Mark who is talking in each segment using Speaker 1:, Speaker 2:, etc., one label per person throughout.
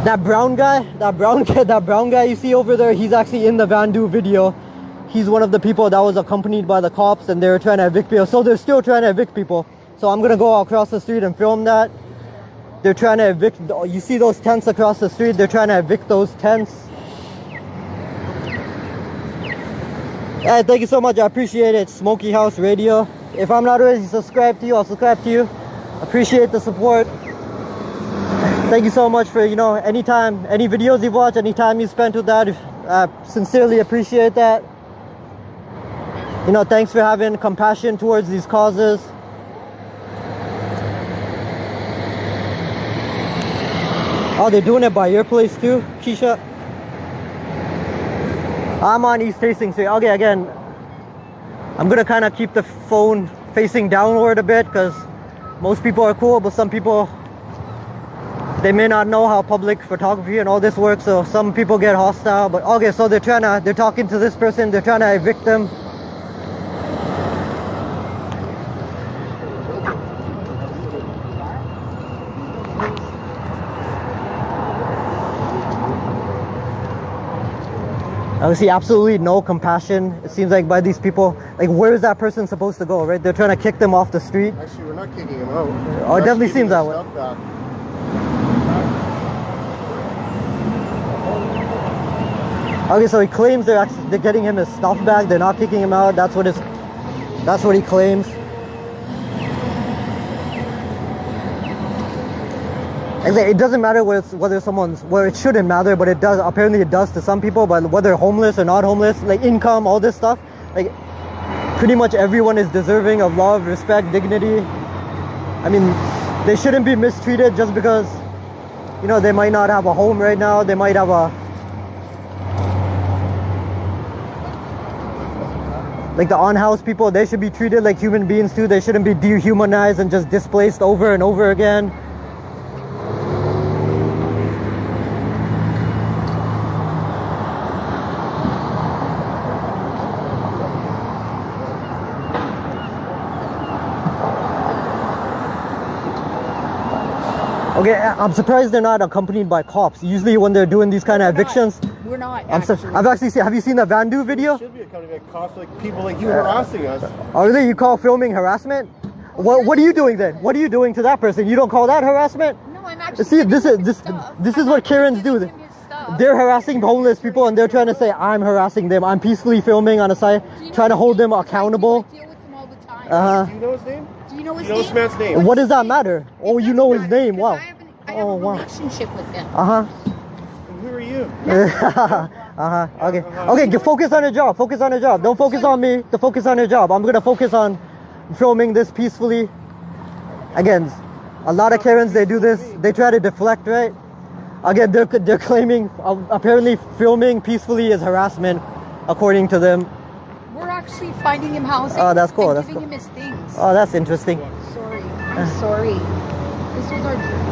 Speaker 1: That brown guy you see over there, he's actually in the Vandu video. He's one of the people that was accompanied by the cops, and they were trying to evict people. So they're still trying to evict people. So I'm gonna go across the street and film that. They're trying to evict. You see those tents across the street? They're trying to evict those tents. Hey, thank you so much. I appreciate it. Smoky House Radio. If I'm not already subscribed to you, I'll subscribe to you. Appreciate the support. Thank you so much for, anytime, any videos you watch, any time you spent with that. I sincerely appreciate that. Thanks for having compassion towards these causes. Oh, they're doing it by your place too, Keisha? I'm on East Hastings Street. Okay, again, I'm gonna kind of keep the phone facing downward a bit because most people are cool, but some people, they may not know how public photography and all this works, so some people get hostile. But okay, so they're talking to this person, they're trying to evict them. I see absolutely no compassion. It seems like by these people, like where is that person supposed to go, right? They're trying to kick them off the street.
Speaker 2: Actually, we're not kicking him out.
Speaker 1: Oh, it definitely seems that way. Okay, so he claims they're getting him his stuff back. They're not kicking him out. That's what he claims. It doesn't matter whether someone's, well, it shouldn't matter, but it does. Apparently it does to some people. But whether homeless or not homeless, like income, all this stuff, like pretty much everyone is deserving of love, respect, dignity. I mean, they shouldn't be mistreated just because, they might not have a home right now. They might have like the unhoused people, they should be treated like human beings too. They shouldn't be dehumanized and just displaced over and over again. Okay, I'm surprised they're not accompanied by cops. Usually when they're doing these kind of evictions.
Speaker 3: We're not.
Speaker 1: I've actually seen, have you seen the Vandu video?
Speaker 2: Should be accompanied by cops, like people like you harassing us.
Speaker 1: Oh, really? You call filming harassment? What are you doing then? What are you doing to that person? You don't call that harassment?
Speaker 3: No, I'm actually.
Speaker 1: See, this is what Karens do. They're harassing homeless people and they're trying to say I'm harassing them. I'm peacefully filming on a side, trying to hold them accountable.
Speaker 3: I deal with them all the time.
Speaker 2: Do you know his name?
Speaker 3: Do you know his
Speaker 2: You know
Speaker 3: name?
Speaker 2: this man's name?
Speaker 1: What does that matter? Oh, you know his name. Wow.
Speaker 3: I have a relationship with him.
Speaker 2: Who are you?
Speaker 1: Okay. Okay, focus on your job. Focus on your job. Don't focus on me. To focus on your job. I'm gonna focus on filming this peacefully. Again, a lot of Karens, they do this. They try to deflect, right? Again, they're claiming apparently filming peacefully is harassment, according to them.
Speaker 3: We're actually finding him housing.
Speaker 1: Oh, that's cool.
Speaker 3: And
Speaker 1: That's
Speaker 3: giving
Speaker 1: cool.
Speaker 3: him his things.
Speaker 1: Oh, that's interesting.
Speaker 3: Sorry. I'm sorry. This was our journey.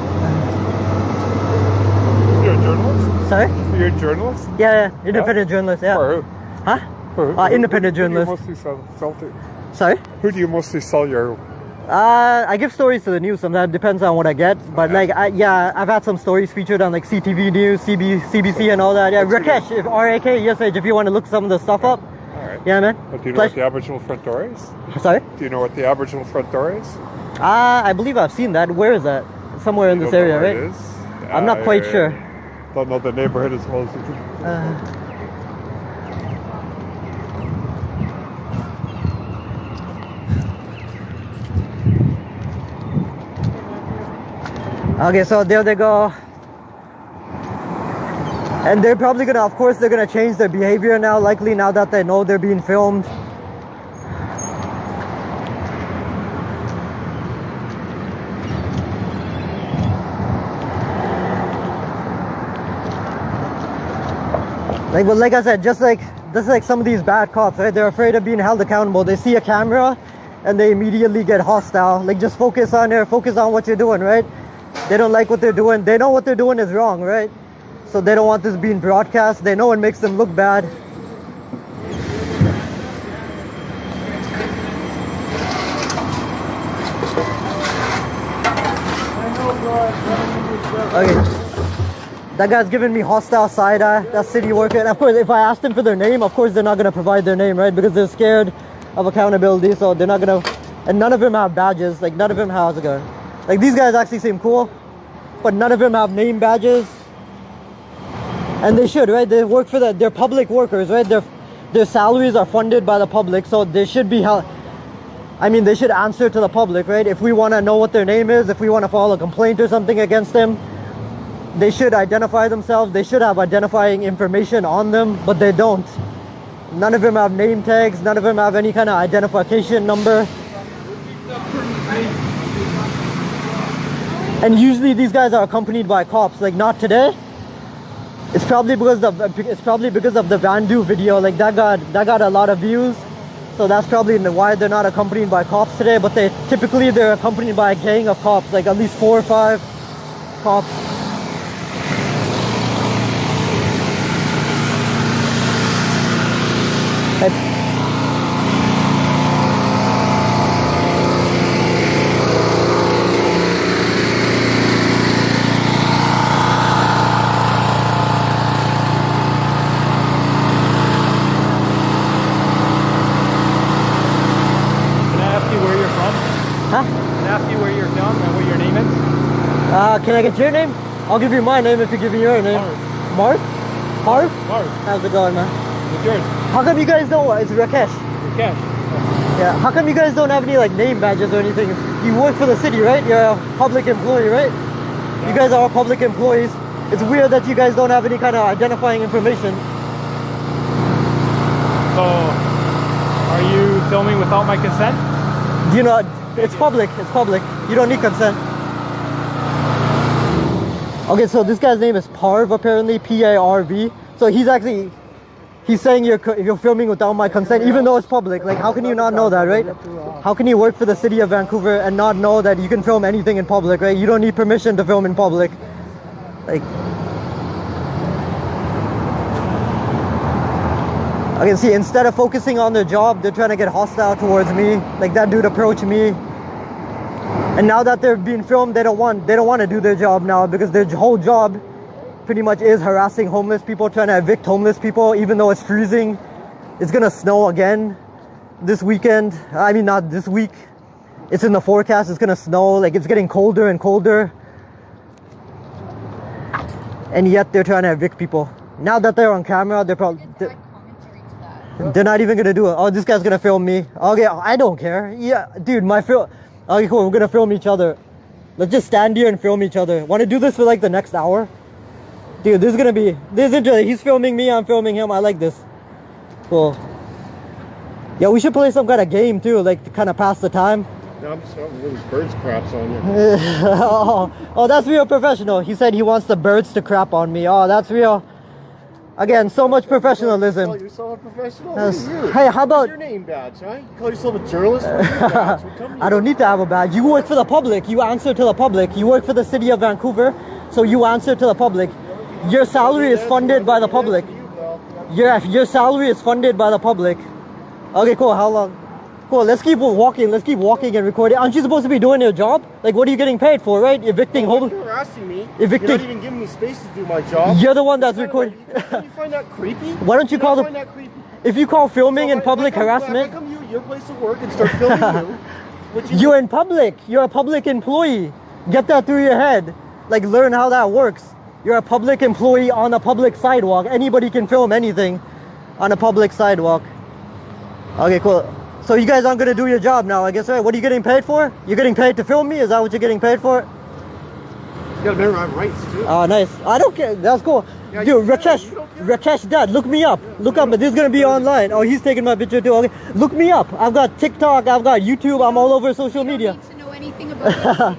Speaker 4: You're a journalist?
Speaker 1: Sorry?
Speaker 4: You're a journalist?
Speaker 1: Yeah, independent journalist. Yeah.
Speaker 4: For who?
Speaker 1: Huh?
Speaker 4: For who?
Speaker 1: Independent journalist.
Speaker 4: Who do you mostly sell to?
Speaker 1: Sorry?
Speaker 4: Who do you mostly sell your?
Speaker 1: I give stories to the news sometimes. Depends on what I get. But I've had some stories featured on like CTV News, CBC, and all that. Yeah, Rakesh, if RAK, if you want to look some of the stuff up.
Speaker 4: All right.
Speaker 1: Yeah, man.
Speaker 4: But do you know what the Aboriginal front door is?
Speaker 1: Sorry?
Speaker 4: Do you know what the Aboriginal front door is?
Speaker 1: I believe I've seen that. Where is that? Somewhere in this area, right?
Speaker 4: It is?
Speaker 1: I'm not quite sure.
Speaker 4: Don't know the neighborhood as well as you do.
Speaker 1: Okay, so there they go. And they're probably gonna, of course, they're gonna change their behavior now, likely now that they know they're being filmed. Like I said, just like some of these bad cops, right? They're afraid of being held accountable. They see a camera and they immediately get hostile. Like, just focus on what you're doing, right? They don't like what they're doing. They know what they're doing is wrong, right? So they don't want this being broadcast. They know it makes them look bad. Okay. That guy's giving me hostile side eye. That city worker. And of course, if I asked them for their name, of course they're not gonna provide their name, right? Because they're scared of accountability, so they're not gonna. And none of them have badges. Like none of them how's it going? Like these guys actually seem cool, but none of them have name badges. And they should, right? They work for they're public workers, right? Their salaries are funded by the public, so they should be held. I mean, they should answer to the public, right? If we want to know what their name is, if we want to file a complaint or something against them, they should identify themselves. They should have identifying information on them, but they don't. None of them have name tags. None of them have any kind of identification number. And usually these guys are accompanied by cops. Like not today. It's probably because of the Vandu video. Like that got a lot of views. So that's probably why they're not accompanied by cops today. But they're accompanied by a gang of cops, like at least 4 or 5 cops. Can I get your name? I'll give you my name if you give me your name. Mark? Mark?
Speaker 2: Mark.
Speaker 1: How's it going, man?
Speaker 2: It's yours.
Speaker 1: How come you guys don't? It's Rakesh.
Speaker 2: Rakesh.
Speaker 1: Yeah. How come you guys don't have any like name badges or anything? You work for the city, right? You're a public employee, right? Yeah. You guys are all public employees. It's weird that you guys don't have any kind of identifying information.
Speaker 2: So, are you filming without my consent?
Speaker 1: Do you know? It's public. It's public. You don't need consent. Okay, so this guy's name is Parv, apparently, P-A-R-V. So he's saying you're filming without my consent, even though it's public. Like, how can you not know that, right? How can you work for the City of Vancouver and not know that you can film anything in public, right? You don't need permission to film in public. Like, I can see instead of focusing on their job, they're trying to get hostile towards me. Like that dude approached me. And now that they're being filmed, they don't want to do their job now because their whole job pretty much is harassing homeless people, trying to evict homeless people, even though it's freezing. It's gonna snow again this weekend. I mean, not this week. It's in the forecast. It's gonna snow. Like it's getting colder and colder. And yet they're trying to evict people. Now that they're on camera, they're not even gonna do it. Oh, this guy's gonna film me. Okay, I don't care. Yeah, dude, okay, cool, we're gonna film each other. Let's just stand here and film each other. Want to do this for like the next hour? Dude, this is interesting. He's filming me, I'm filming him. I like this. Cool. Yeah, we should play some kind of game too, like to kind of pass the time.
Speaker 2: No, I'm just having those birds craps on you.
Speaker 1: Oh, that's real professional. He said he wants the birds to crap on me. Oh, that's real. Again, so much professionalism.
Speaker 2: You call yourself a professional? Look at you.
Speaker 1: Hey, how about...
Speaker 2: What's your name badge, huh? You call yourself a journalist? What's your badge?
Speaker 1: I don't need to have a badge. You work for the public. You answer to the public. You work for the City of Vancouver, so you answer to the public. Your salary is funded by the public. Your salary is funded by the public. Okay, cool. How long? Cool, let's keep walking. Let's keep walking and recording. Aren't you supposed to be doing your job? Like, what are you getting paid for, right? Evicting homeless.
Speaker 2: You're harassing me.
Speaker 1: Evicting.
Speaker 2: You're not even giving me space to do my job.
Speaker 1: You're the one that's recording.
Speaker 2: Don't you find that creepy?
Speaker 1: Why don't you call
Speaker 2: find that creepy?
Speaker 1: If you call filming in public harassment.
Speaker 2: If I come to your place of work and start filming
Speaker 1: You're in public. You're a public employee. Get that through your head. Like, learn how that works. You're a public employee on a public sidewalk. Anybody can film anything on a public sidewalk. Okay, cool. So you guys aren't going to do your job now, I guess, right? What are you getting paid for? You're getting paid to film me? Is that what you're getting paid for?
Speaker 2: You gotta remember I have rights, too.
Speaker 1: Oh, nice. I don't care. That's cool.
Speaker 2: Yeah,
Speaker 1: dude, Rakesh, Dad, look me up. Look up. This is going to be online. Oh, he's taking my picture, too. Okay. Look me up. I've got Tick Tock. I've got YouTube. I'm all over social media.
Speaker 3: You don't need to know anything about it.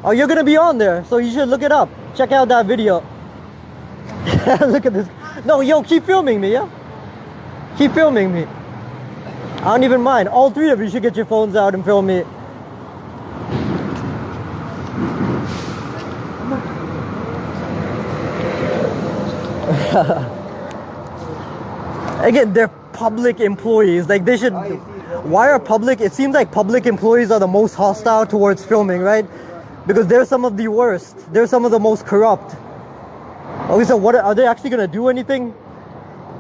Speaker 1: Oh, you're going to be on there, so you should look it up. Check out that video. Look at this. No, yo, keep filming me, yeah? Keep filming me. I don't even mind. All three of you should get your phones out and film me. Again, they're public employees. Like, they should... Why are public... It seems like public employees are the most hostile towards filming, right? Because they're some of the worst. They're some of the most corrupt. Okay, so what are they actually gonna do anything?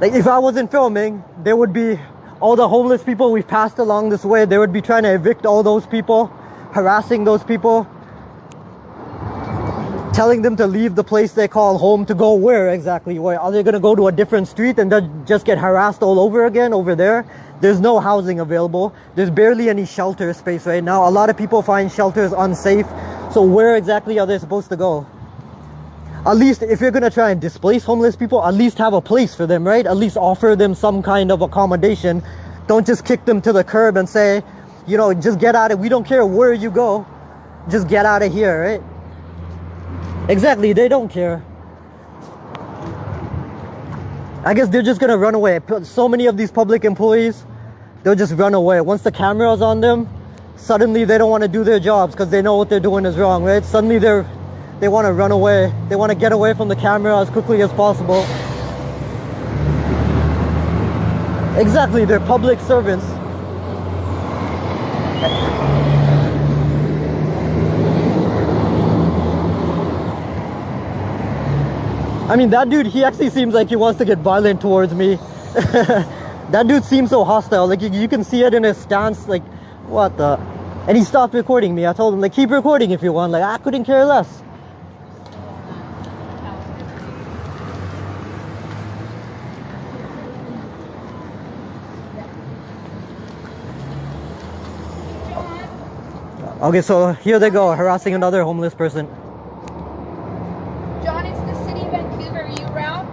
Speaker 1: Like if I wasn't filming, there would be all the homeless people we've passed along this way. They would be trying to evict all those people, harassing those people, telling them to leave the place they call home to go where exactly? Where are they gonna go to a different street and then just get harassed all over again over there? There's no housing available. There's barely any shelter space right now. A lot of people find shelters unsafe. So where exactly are they supposed to go? At least if you're gonna try and displace homeless people, at least have a place for them, right? At least offer them some kind of accommodation. Don't just kick them to the curb and say, you know, just get out of, we don't care where you go, just get out of here, right? Exactly, they don't care. I guess they're just gonna run away. So many of these public employees, they'll just run away. Once the camera's on them, suddenly they don't want to do their jobs because they know what they're doing is wrong, right? Suddenly they want to run away. They want to get away from the camera as quickly as possible. Exactly, they're public servants. I mean, that dude, he actually seems like he wants to get violent towards me. That dude seems so hostile. Like, you can see it in his stance. Like, what the... And he stopped recording me. I told him, like, keep recording if you want. Like, I couldn't care less. Okay, so here they go, harassing another homeless person.
Speaker 3: John, it's the City of Vancouver. Are you around?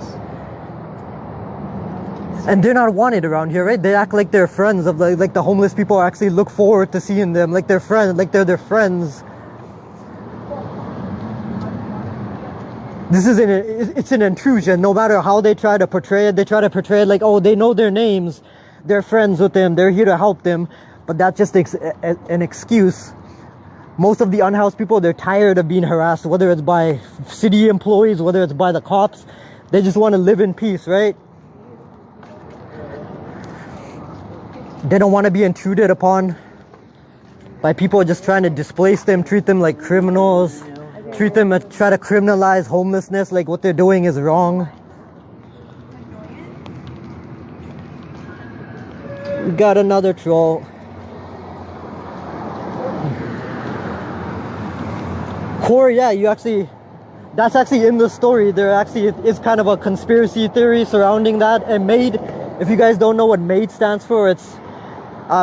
Speaker 1: And they're not wanted around here, right? They act like they're friends of like the homeless people actually look forward to seeing them, like they're friends, like they're their friends. This is it's an intrusion. No matter how they try to portray it, they try to portray it like, oh, they know their names, they're friends with them, they're here to help them. But that's just an excuse. Most of the unhoused people, they're tired of being harassed, whether it's by city employees, whether it's by the cops. They just want to live in peace, right? They don't want to be intruded upon by people just trying to displace them, treat them like criminals, treat them, try to criminalize homelessness, like what they're doing is wrong. We got another troll. Core, yeah, that's actually in the story. There actually is kind of a conspiracy theory surrounding that. And MAID, if you guys don't know what MAID stands for, it's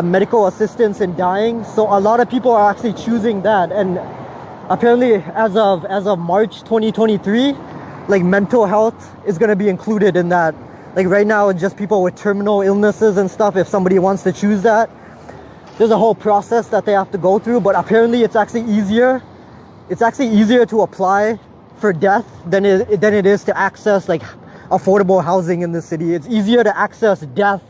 Speaker 1: medical assistance in dying. So a lot of people are actually choosing that. And apparently as of March 2023, like mental health is going to be included in that. Like right now, it's just people with terminal illnesses and stuff. If somebody wants to choose that, there's a whole process that they have to go through. But apparently it's actually easier. It's actually easier to apply for death than it is to access like affordable housing in the city. It's easier to access death,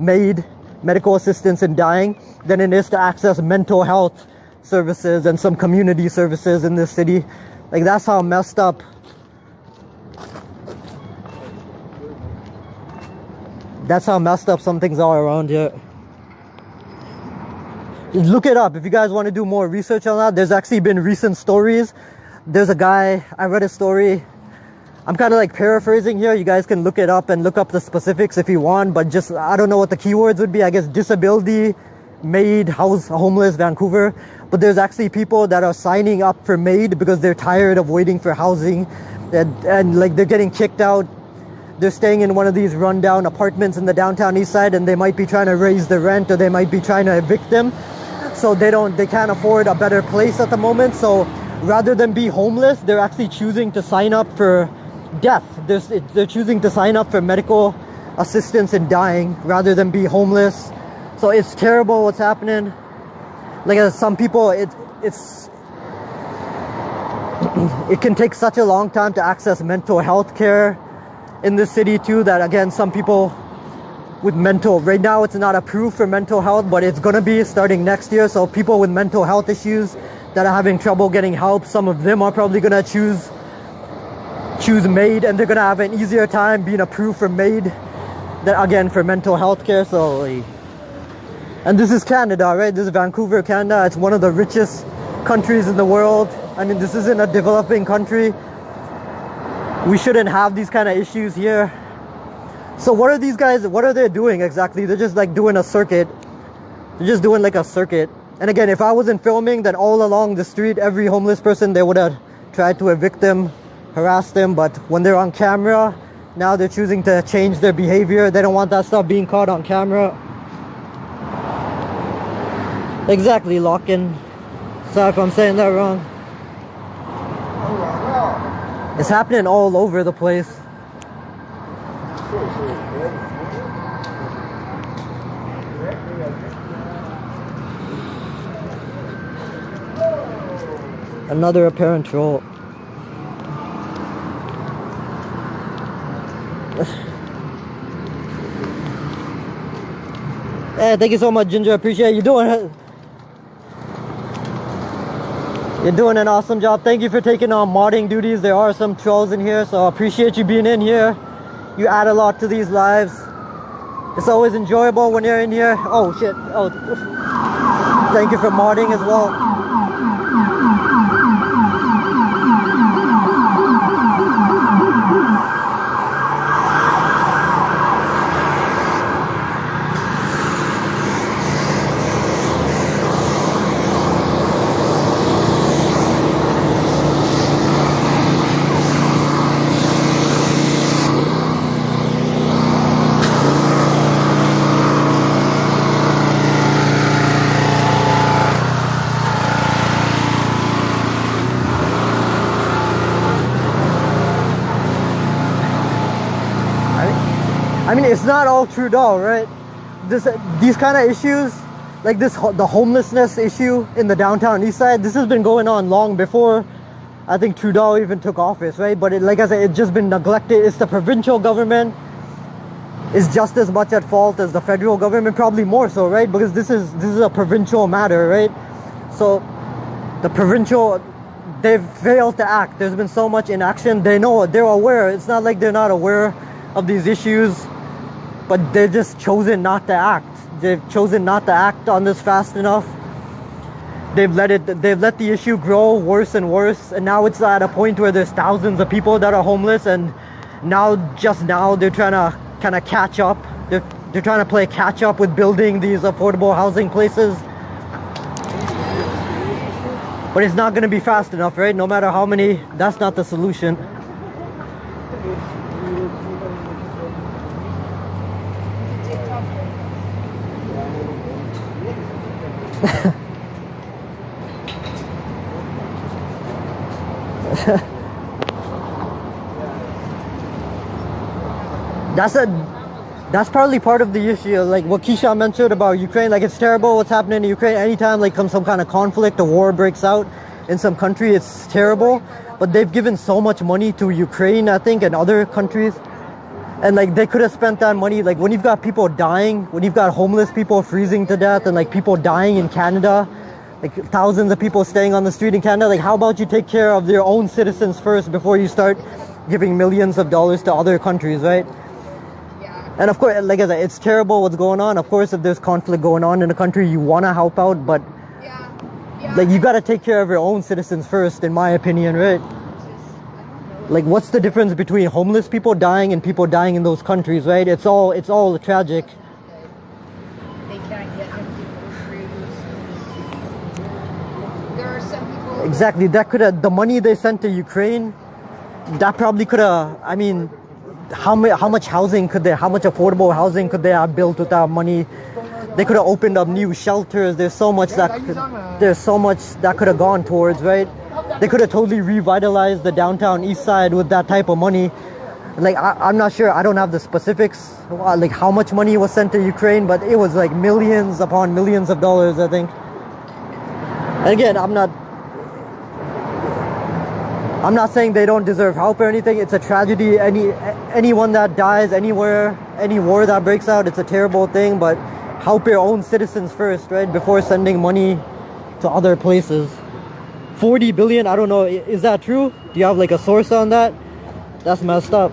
Speaker 1: MAID, medical assistance in dying, than it is to access mental health services and some community services in this city. Like that's how messed up. That's how messed up some things are around here. Look it up if you guys want to do more research on that. There's actually been recent stories. There's a guy, I read a story. I'm kind of like paraphrasing here. You guys can look it up and look up the specifics if you want, but just, I don't know what the keywords would be. I guess disability, MAID, homeless, Vancouver. But there's actually people that are signing up for MAID because they're tired of waiting for housing and like they're getting kicked out. They're staying in one of these rundown apartments in the downtown east side and they might be trying to raise the rent or they might be trying to evict them. So they can't afford a better place at the moment. So rather than be homeless, they're actually choosing to sign up for death. They're choosing to sign up for medical assistance in dying rather than be homeless. So it's terrible what's happening. Like some people, it can take such a long time to access mental health care in this city too, that again, some people with right now it's not approved for mental health, but it's gonna be starting next year. So people with mental health issues that are having trouble getting help, some of them are probably gonna choose MAID, and they're gonna have an easier time being approved for MAID than again for mental health care. So and this is Canada, right? This is Vancouver, Canada. It's one of the richest countries in the world. I mean, this isn't a developing country. we shouldn't have these kind of issues here. So what are these guys, what are they doing exactly? They're just like doing a circuit. They're just doing like a circuit. And again, if I wasn't filming, then all along the street, every homeless person, they would have tried to evict them, harass them. But when they're on camera, now they're choosing to change their behavior. They don't want that stuff being caught on camera. Exactly, Lock-in. Sorry if I'm saying that wrong. It's happening all over the place. Another apparent troll. Hey, thank you so much, Ginger. Appreciate you doing it. You're doing an awesome job. Thank you for taking on modding duties. There are some trolls in here, so I appreciate you being in here. You add a lot to these lives. It's always enjoyable when you're in here. Oh shit. Oh, thank you for modding as well. I mean, it's not all Trudeau, right? These kind of issues, like the homelessness issue in the downtown east side, this has been going on long before I think Trudeau even took office, right? But like I said, it's just been neglected. It's the provincial government is just as much at fault as the federal government, probably more so, right? Because this is a provincial matter, right? So the provincial, they've failed to act. There's been so much inaction. They know, they're aware. It's not like they're not aware of these issues, but they've just chosen not to act. They've chosen not to act on this fast enough. They've let the issue grow worse and worse, and now it's at a point where there's thousands of people that are homeless, and now they're trying to kind of catch up. They're trying to play catch up with building these affordable housing places. But it's not going to be fast enough, right? No matter how many, that's not the solution. That's probably part of the issue, like what Keisha mentioned about Ukraine. Like, it's terrible what's happening in Ukraine. Anytime like some kind of conflict or war breaks out in some country, it's terrible. But they've given so much money to Ukraine, I think, and other countries, and like they could have spent that money. Like, when you've got people dying, when you've got homeless people freezing to death, and like people dying in Canada, like thousands of people staying on the street in Canada, like how about you take care of your own citizens first before you start giving millions of dollars to other countries, right? And of course, like I said, it's terrible what's going on. Of course, if there's conflict going on in a country, you want to help out, but like you got to take care of your own citizens first, in my opinion, right? Like, what's the difference between homeless people dying and people dying in those countries, right? It's all tragic.
Speaker 3: They can't get empty groceries. There are some people.
Speaker 1: Exactly. That could have, the money they sent to Ukraine, that probably could have, I mean, how much housing could they, how much affordable housing could they have built with that money? They could have opened up new shelters. There's so much that could have gone towards, right? They could have totally revitalized the downtown east side with that type of money. Like, I'm not sure, I don't have the specifics, like how much money was sent to Ukraine, but it was like millions upon millions of dollars, I think. And again, I'm not saying they don't deserve help or anything. It's a tragedy. Anyone that dies anywhere, any war that breaks out, it's a terrible thing. But help your own citizens first, right? Before sending money to other places. 40 billion, I don't know. Is that true? Do you have like a source on that? That's messed up.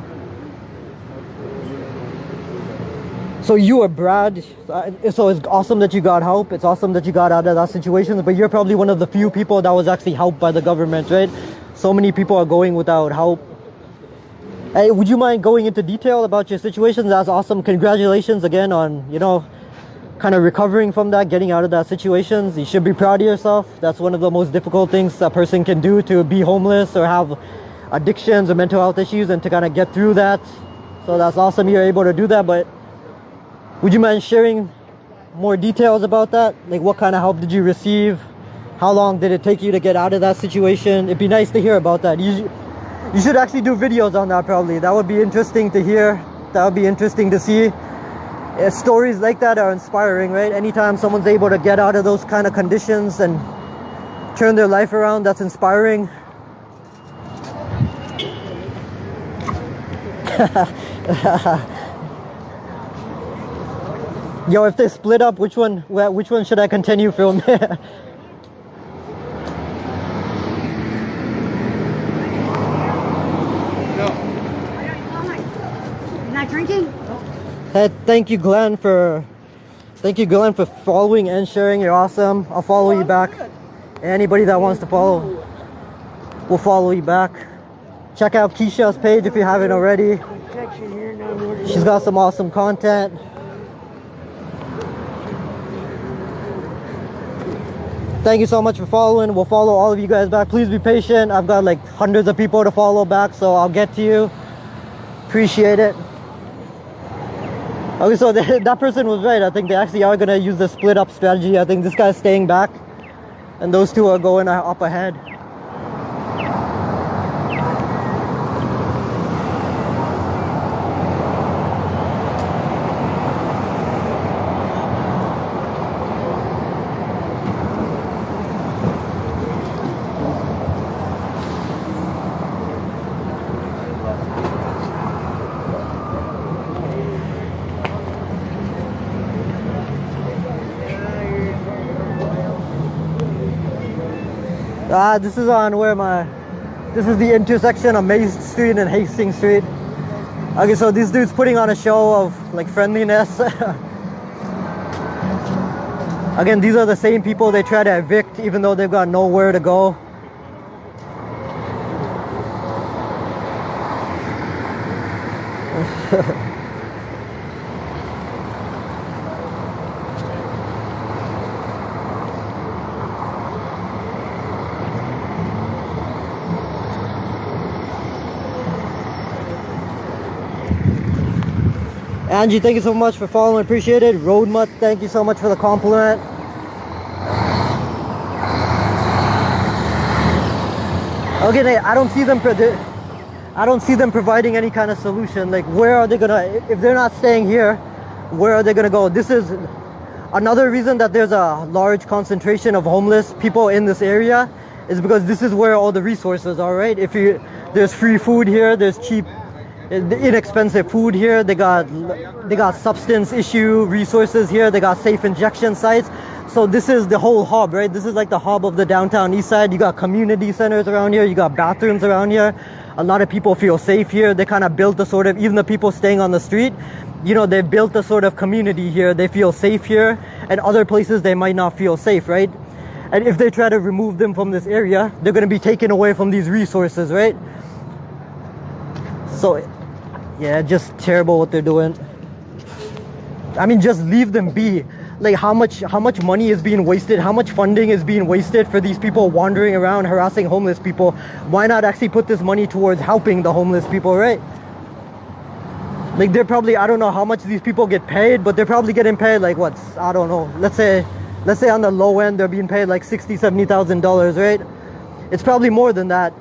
Speaker 1: So you are Brad. So it's awesome that you got help. It's awesome that you got out of that situation. But you're probably one of the few people that was actually helped by the government, right? So many people are going without help. Hey, would you mind going into detail about your situation? That's awesome. Congratulations again on, you know, kind of recovering from that, getting out of that situation. You should be proud of yourself. That's one of the most difficult things a person can do, to be homeless or have addictions or mental health issues, and to kind of get through that. So that's awesome you're able to do that. But would you mind sharing more details about that? Like, what kind of help did you receive? How long did it take you to get out of that situation? It'd be nice to hear about that. You should actually do videos on that probably. That would be interesting to hear. That would be interesting to see. Stories like that are inspiring, right? Anytime someone's able to get out of those kind of conditions and turn their life around, that's inspiring. Yo, if they split up, which one should I continue filming?
Speaker 3: Not drinking?
Speaker 1: Hey, thank you, Glenn, for following and sharing. You're awesome. I'll follow you back. Anybody that wants to follow will follow you back. Check out Keisha's page if you haven't already. She's got some awesome content. Thank you so much for following. We'll follow all of you guys back. Please be patient. I've got like hundreds of people to follow back, so I'll get to you. Appreciate it. Okay, so that person was right. I think they actually are going to use the split up strategy. I think this guy's staying back and those two are going up ahead. This is on this is the intersection of Mace Street and Hastings Street. Okay, so this dude's putting on a show of like friendliness. Again, these are the same people they try to evict even though they've got nowhere to go. Angie, thank you so much for following. Appreciate it. Roadmutt, thank you so much for the compliment. Okay, I don't see them providing any kind of solution. Like, where are they gonna, if they're not staying here, where are they gonna go? This is another reason that there's a large concentration of homeless people in this area, is because this is where all the resources are, right? There's free food here, there's cheap, inexpensive food here, they got substance issue resources here, they got safe injection sites. So this is the whole hub, right? This is like the hub of the downtown east side. You got community centers around here, you got bathrooms around here. A lot of people feel safe here. They kind of built a sort of, even the people staying on the street, you know, they built a sort of community here. They feel safe here, and other places they might not feel safe, right? And if they try to remove them from this area, they're going to be taken away from these resources, right? So yeah, just terrible what they're doing. I mean, just leave them be. Like, how much money is being wasted, how much funding is being wasted for these people wandering around harassing homeless people? Why not actually put this money towards helping the homeless people, right? Like, they're probably, I don't know how much these people get paid, but they're probably getting paid like, what, I don't know, let's say on the low end they're being paid like $60,000-$70,000, right? It's probably more than that.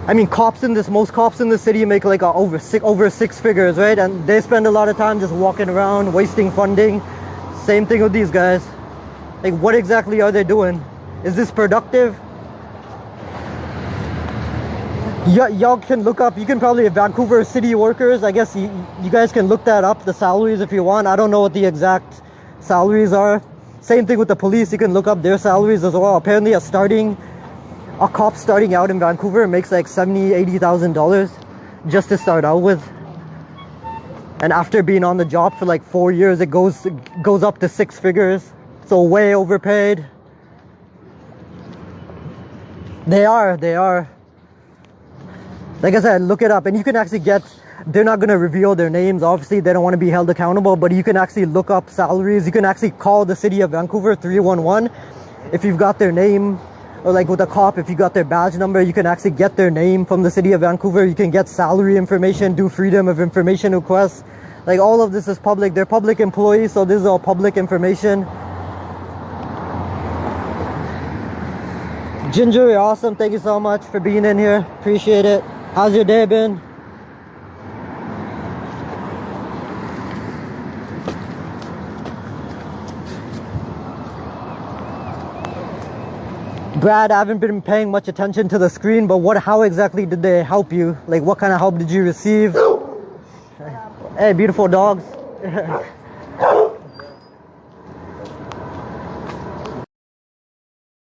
Speaker 1: I mean, most cops in the city make like over six figures, right? And they spend a lot of time just walking around, wasting funding. Same thing with these guys. Like, what exactly are they doing? Is this productive? Y'all can look up, you can probably, Vancouver city workers, I guess you guys can look that up, the salaries, if you want. I don't know what the exact salaries are. Same thing with the police, you can look up their salaries as well. Apparently a cop starting out in Vancouver makes like $70,000-$80,000 just to start out with. And after being on the job for like 4 years, it goes up to six figures. So way overpaid. They are. Like I said, look it up, and you can actually get, they're not going to reveal their names. Obviously, they don't want to be held accountable, but you can actually look up salaries. You can actually call the City of Vancouver 311 if you've got their name, or like with a cop, if you got their badge number, you can actually get their name from the City of Vancouver. You can get salary information, do freedom of information requests. Like all of this is public. They're public employees, so this is all public information. Ginger, you're awesome. Thank you so much for being in here. Appreciate it. How's your day been? Brad, I haven't been paying much attention to the screen, but how exactly did they help you? Like, what kind of help did you receive? Hey, beautiful dogs.